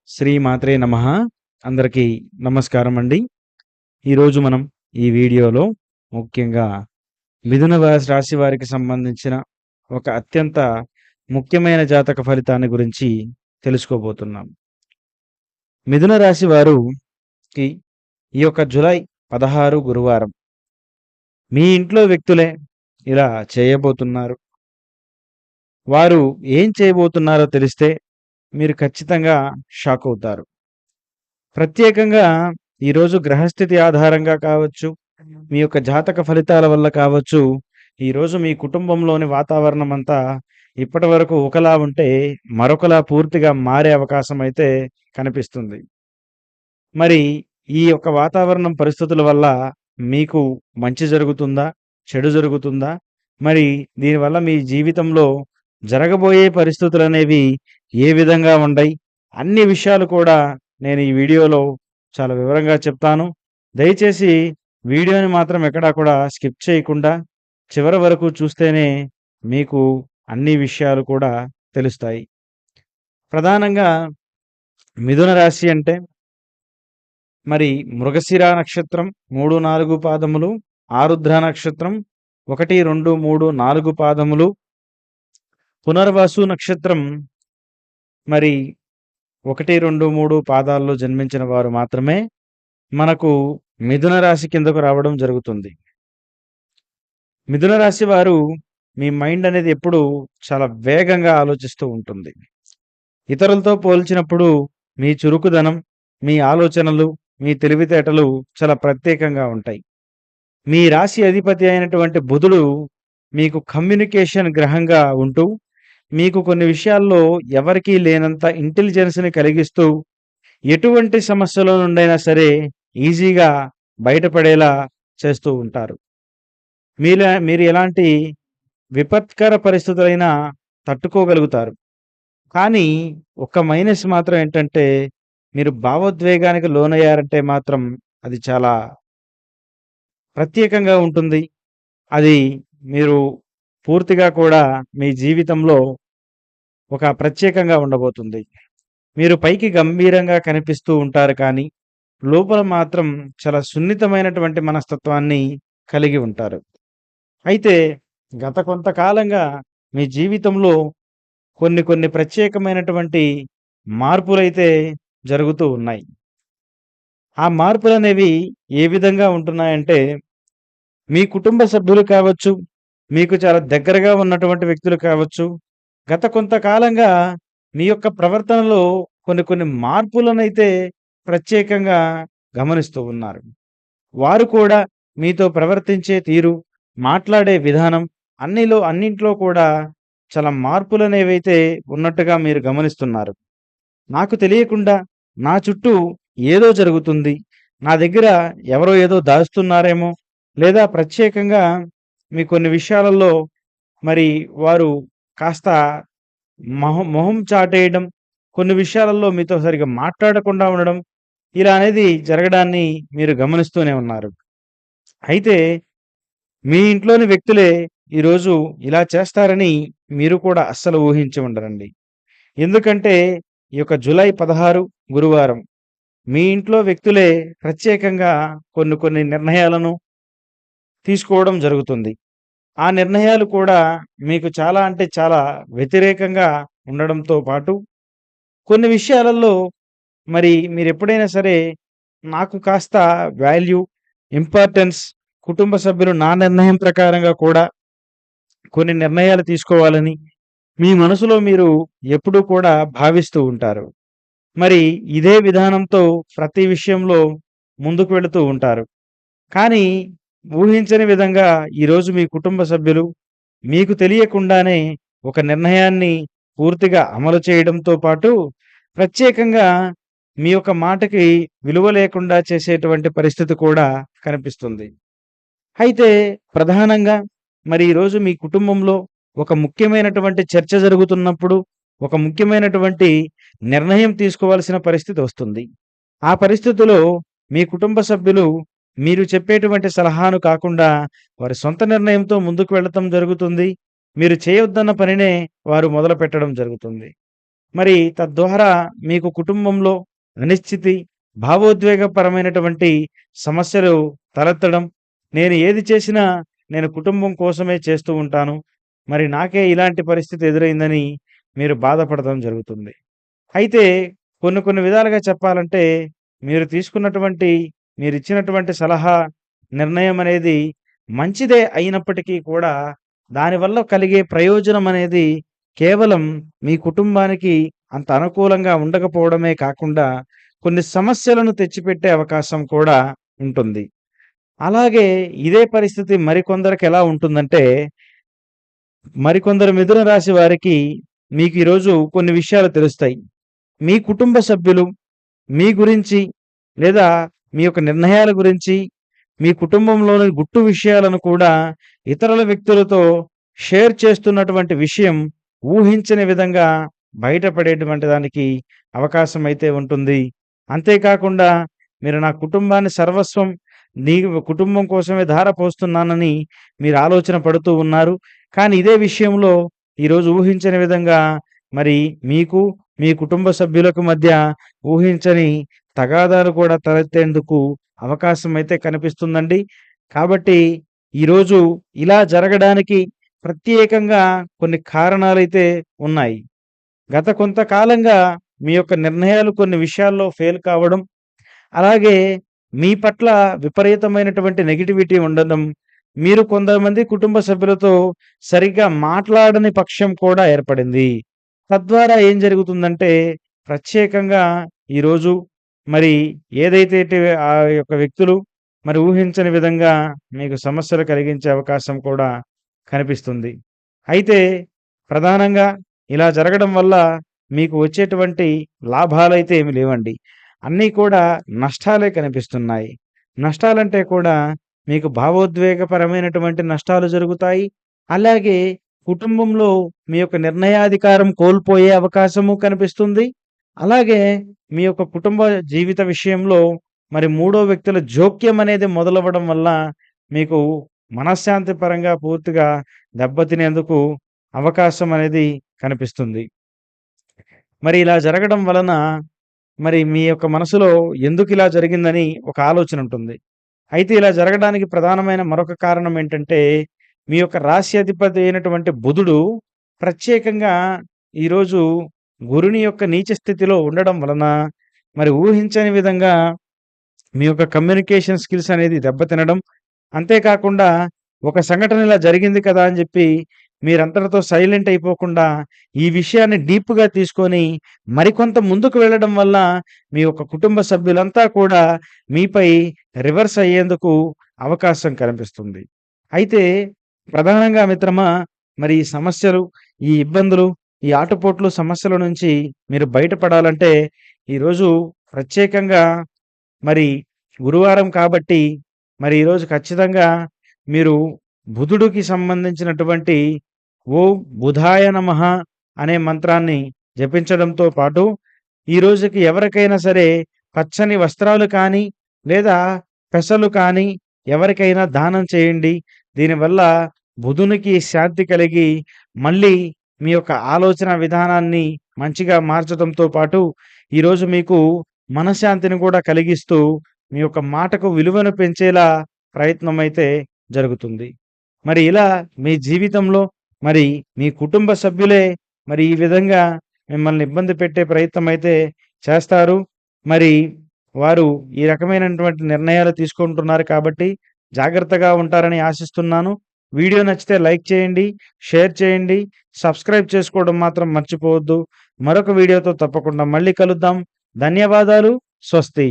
శ్రీమాత్రే నమః. అందరికీ నమస్కారం అండి. ఈరోజు మనం ఈ వీడియోలో ముఖ్యంగా మిథున రాశి వారికి సంబంధించిన ఒక అత్యంత ముఖ్యమైన జాతక ఫలితాన్ని గురించి తెలుసుకోబోతున్నాం. మిథున రాశి వారుకి ఈ యొక్క జూలై 16 గురువారం మీ ఇంట్లో వ్యక్తులే ఇలా చేయబోతున్నారు. వారు ఏం చేయబోతున్నారో తెలిస్తే మీరు ఖచ్చితంగా షాక్ అవుతారు. ప్రత్యేకంగా ఈరోజు గ్రహస్థితి ఆధారంగా కావచ్చు, మీ యొక్క జాతక ఫలితాల వల్ల కావచ్చు, ఈరోజు మీ కుటుంబంలోని వాతావరణం అంతా ఇప్పటివరకు ఒకలా ఉంటే, మరొకలా పూర్తిగా మారే అవకాశం అయితే కనిపిస్తుంది. మరి ఈ యొక్క వాతావరణం పరిస్థితుల వల్ల మీకు మంచి జరుగుతుందా? చెడు జరుగుతుందా? మరి దీనివల్ల మీ జీవితంలో జరగబోయే పరిస్థితులనేవి ఏ విధంగా ఉండయి? అన్ని విషయాలు కూడా నేను ఈ వీడియోలో చాలా వివరంగా చెప్తాను. దయచేసి వీడియోని మాత్రం ఎక్కడా కూడా స్కిప్ చేయకుండా చివరి వరకు చూస్తేనే మీకు అన్ని విషయాలు కూడా తెలుస్తాయి. ప్రధానంగా మిథున రాశి అంటే మరి మృగశిర నక్షత్రం 3, 4 పాదములు, ఆరుద్ర నక్షత్రం 1, 2, 3, 4 పాదములు, పునర్వసు నక్షత్రం మరి 1, 2, 3 పాదాల్లో జన్మించిన వారు మాత్రమే మనకు మిథున రాశి కిందకు రావడం జరుగుతుంది. మిథున రాశి వారు మీ మైండ్ అనేది ఎప్పుడు చాలా వేగంగా ఆలోచిస్తూ ఉంటుంది. ఇతరులతో పోల్చినప్పుడు మీ చురుకుదనం, మీ ఆలోచనలు, మీ తెలివితేటలు చాలా ప్రత్యేకంగా ఉంటాయి. మీ రాశి అధిపతి అయినటువంటి బుధుడు మీకు కమ్యూనికేషన్ గ్రహంగా ఉంటూ మీకు కొన్ని విషయాల్లో ఎవరికీ లేనంత ఇంటెలిజెన్స్‌ని కలిగిస్తూ ఎటువంటి సమస్యలో నుండైనా సరే ఈజీగా బయటపడేలా చేస్తూ ఉంటారు. మీరు ఎలాంటి విపత్కర పరిస్థితులైనా తట్టుకోగలుగుతారు. కానీ ఒక్క మైనస్ మాత్రం ఏంటంటే మీరు భావోద్వేగానికి లోనయ్యారంటే మాత్రం అది చాలా ప్రత్యేకంగా ఉంటుంది. అది మీరు పూర్తిగా కూడా మీ జీవితంలో ఒక ప్రత్యేకంగా ఉండబోతుంది. మీరు పైకి గంభీరంగా కనిపిస్తూ ఉంటారు కానీ, లోపల మాత్రం చాలా సున్నితమైనటువంటి మనస్తత్వాన్ని కలిగి ఉంటారు. అయితే గత కొంతకాలంగా మీ జీవితంలో కొన్ని ప్రత్యేకమైనటువంటి మార్పులైతే జరుగుతూ ఉన్నాయి. ఆ మార్పులనేవి ఏ విధంగా ఉంటున్నాయంటే, మీ కుటుంబ సభ్యులు కావచ్చు, మీకు చాలా దగ్గరగా ఉన్నటువంటి వ్యక్తులు కావచ్చు, గత కొంతకాలంగా మీ యొక్క ప్రవర్తనలో కొన్ని మార్పులనైతే ప్రత్యేకంగా గమనిస్తూ ఉన్నారు. వారు కూడా మీతో ప్రవర్తించే తీరు, మాట్లాడే విధానం అన్నింట్లో కూడా చాలా మార్పులనేవైతే ఉన్నట్టుగా మీరు గమనిస్తున్నారు. నాకు తెలియకుండా నా చుట్టూ ఏదో జరుగుతుంది. నా దగ్గర ఎవరో ఏదో దాస్తున్నారేమో, లేదా ప్రత్యేకంగా మీ కొన్ని విషయాలలో మరి వారు కాస్త మొహం చాటేయడం, కొన్ని విషయాలలో మీతో సరిగ్గా మాట్లాడకుండా ఉండడం, ఇలా అనేది జరగడాన్ని మీరు గమనిస్తూనే ఉన్నారు. అయితే మీ ఇంట్లోని వ్యక్తులే ఈరోజు ఇలా చేస్తారని మీరు కూడా అస్సలు ఊహించి ఉండరండి. ఎందుకంటే ఈ యొక్క జూలై 16 గురువారం మీ ఇంట్లో వ్యక్తులే ప్రత్యేకంగా కొన్ని నిర్ణయాలను తీసుకోవడం జరుగుతుంది. ఆ నిర్ణయాలు కూడా మీకు చాలా అంటే చాలా వ్యతిరేకంగా ఉండడంతో పాటు, కొన్ని విషయాలలో మరి మీరెప్పుడైనా సరే నాకు కాస్త వాల్యూ, ఇంపార్టెన్స్, కుటుంబ సభ్యులు నా నిర్ణయం ప్రకారంగా కూడా కొన్ని నిర్ణయాలు తీసుకోవాలని మీ మనసులో మీరు ఎప్పుడూ కూడా భావిస్తూ ఉంటారు. మరి ఇదే విధానంతో ప్రతి విషయంలో ముందుకు వెళుతూ ఉంటారు. కానీ ఊహించని విధంగా ఈరోజు మీ కుటుంబ సభ్యులు మీకు తెలియకుండానే ఒక నిర్ణయాన్ని పూర్తిగా అమలు చేయడంతో పాటు, ప్రత్యేకంగా మీ యొక్క మాటకి విలువ లేకుండా చేసేటువంటి పరిస్థితి కూడా కనిపిస్తుంది. అయితే ప్రధానంగా మరి ఈరోజు మీ కుటుంబంలో ఒక ముఖ్యమైనటువంటి చర్చ జరుగుతున్నప్పుడు, ఒక ముఖ్యమైనటువంటి నిర్ణయం తీసుకోవాల్సిన పరిస్థితి వస్తుంది. ఆ పరిస్థితిలో మీ కుటుంబ సభ్యులు మీరు చెప్పేటువంటి సలహాను కాకుండా వారి సొంత నిర్ణయంతో ముందుకు వెళ్ళటం జరుగుతుంది. మీరు చేయొద్దన్న పనినే వారు మొదలుపెట్టడం జరుగుతుంది. మరి తద్వారా మీకు కుటుంబంలో అనిశ్చితి, భావోద్వేగపరమైనటువంటి సమస్యలు తలెత్తడం, నేను ఏది చేసినా నేను కుటుంబం కోసమే చేస్తూ ఉంటాను. మరి నాకే ఇలాంటి పరిస్థితి ఎదురైందని మీరు బాధపడడం జరుగుతుంది. అయితే కొన్ని కొన్ని విధాలుగా చెప్పాలంటే మీరిచ్చినటువంటి సలహా, నిర్ణయం అనేది మంచిదే అయినప్పటికీ కూడా దానివల్ల కలిగే ప్రయోజనం అనేది కేవలం మీ కుటుంబానికి అంత అనుకూలంగా ఉండకపోవడమే కాకుండా కొన్ని సమస్యలను తెచ్చిపెట్టే అవకాశం కూడా ఉంటుంది. అలాగే ఇదే పరిస్థితి మరికొందరికి ఎలా ఉంటుందంటే, మరికొందరు మిథున రాశి వారికి మీకు ఈరోజు కొన్ని విషయాలు తెలుస్తాయి. మీ కుటుంబ సభ్యులు మీ గురించి లేదా మీ యొక్క నిర్ణయాల గురించి, మీ కుటుంబంలోని గుట్టు విషయాలను కూడా ఇతరుల వ్యక్తులతో షేర్ చేస్తున్నటువంటి విషయం ఊహించని విధంగా బయటపడేటువంటి దానికి అవకాశం అయితే ఉంటుంది. అంతేకాకుండా మీరు నా కుటుంబాన్ని సర్వస్వం, నీ కుటుంబం కోసమే ధార పోస్తున్నానని మీరు ఆలోచన పడుతూ ఉన్నారు. కానీ ఇదే విషయంలో ఈరోజు ఊహించని విధంగా మరి మీకు, మీ కుటుంబ సభ్యులకు మధ్య ఊహించని తగాదాలు కూడా తలెత్తేందుకు అవకాశం అయితే కనిపిస్తుందండి. కాబట్టి ఈరోజు ఇలా జరగడానికి ప్రత్యేకంగా కొన్ని కారణాలైతే ఉన్నాయి. గత కొంతకాలంగా మీ యొక్క నిర్ణయాలు కొన్ని విషయాల్లో ఫెయిల్ కావడం, అలాగే మీ పట్ల విపరీతమైనటువంటి నెగటివిటీ ఉండడం, మీరు కొంతమంది కుటుంబ సభ్యులతో సరిగ్గా మాట్లాడని పక్షం కూడా ఏర్పడింది. తద్వారా ఏం జరుగుతుందంటే, ప్రత్యేకంగా ఈరోజు మరి ఏదైతే ఆ యొక్క వ్యక్తులు మరి ఊహించని విధంగా మీకు సమస్యలు కలిగించే అవకాశం కూడా కనిపిస్తుంది. అయితే ప్రధానంగా ఇలా జరగడం వల్ల మీకు వచ్చేటువంటి లాభాలైతే ఏమి లేవండి. అన్నీ కూడా నష్టాలే కనిపిస్తున్నాయి. నష్టాలంటే కూడా మీకు భావోద్వేగపరమైనటువంటి నష్టాలు జరుగుతాయి. అలాగే కుటుంబంలో మీ యొక్క నిర్ణయాధికారం కోల్పోయే అవకాశము కనిపిస్తుంది. అలాగే మీ యొక్క కుటుంబ జీవిత విషయంలో మరి మూడో వ్యక్తుల జోక్యం అనేది మొదలవ్వడం వల్ల మీకు మనశ్శాంతి పరంగా పూర్తిగా దెబ్బతినేందుకు అవకాశం అనేది కనిపిస్తుంది. మరి ఇలా జరగడం వలన మరి మీ యొక్క మనసులో ఎందుకిలా జరిగిందని ఒక ఆలోచన ఉంటుంది. అయితే ఇలా జరగడానికి ప్రధానమైన మరొక కారణం ఏంటంటే, మీ యొక్క రాశ్యాధిపతి అయినటువంటి బుధుడు ప్రత్యేకంగా ఈరోజు గురుని యొక్క నీచ స్థితిలో ఉండడం వలన మరి ఊహించని విధంగా మీ యొక్క కమ్యూనికేషన్ స్కిల్స్ అనేది దెబ్బతినడం. అంతేకాకుండా ఒక సంఘటన ఇలా జరిగింది కదా అని చెప్పి మీరంతటితో సైలెంట్ అయిపోకుండా ఈ విషయాన్ని డీప్‌గా తీసుకొని మరికొంత ముందుకు వెళ్ళడం వల్ల మీ యొక్క కుటుంబ సభ్యులంతా కూడా మీపై రివర్స్ అయ్యేందుకు అవకాశం కనిపిస్తుంది. అయితే ప్రధానంగా మిత్రమా, మరి ఈ సమస్యలు, ఈ ఇబ్బందులు, ఈ ఆటుపోట్లు సమస్యల నుంచి మీరు బయటపడాలంటే ఈరోజు ప్రత్యేకంగా మరి గురువారం కాబట్టి మరి ఈరోజు ఖచ్చితంగా మీరు బుధుడికి సంబంధించినటువంటి ఓం బుధాయ నమః అనే మంత్రాన్ని జపించడంతో పాటు ఈ రోజుకి ఎవరికైనా సరే పచ్చని వస్త్రాలు కానీ లేదా పెసలు కానీ ఎవరికైనా దానం చేయండి. దీనివల్ల బుధునికి శాంతి కలిగి మళ్ళీ మీ యొక్క ఆలోచన విధానాన్ని మంచిగా మార్చడంతో పాటు ఈరోజు మీకు మనశ్శాంతిని కూడా కలిగిస్తూ మీ యొక్క మాటకు విలువను పెంచేలా ప్రయత్నం అయితే జరుగుతుంది. మరి ఇలా మీ జీవితంలో మరి మీ కుటుంబ సభ్యులే మరి ఈ విధంగా మిమ్మల్ని ఇబ్బంది పెట్టే ప్రయత్నం అయితే చేస్తారు. మరి వారు ఈ రకమైనటువంటి నిర్ణయాలు తీసుకుంటున్నారు కాబట్టి జాగ్రత్తగా ఉంటారని ఆశిస్తున్నాను. వీడియో నచ్చితే లైక్ చేయండి, షేర్ చేయండి, సబ్స్క్రైబ్ చేసుకోవడం మాత్రం మర్చిపోవద్దు. మరొక వీడియోతో తప్పకుండా మళ్ళీ కలుద్దాం. ధన్యవాదాలు. స్వస్తి.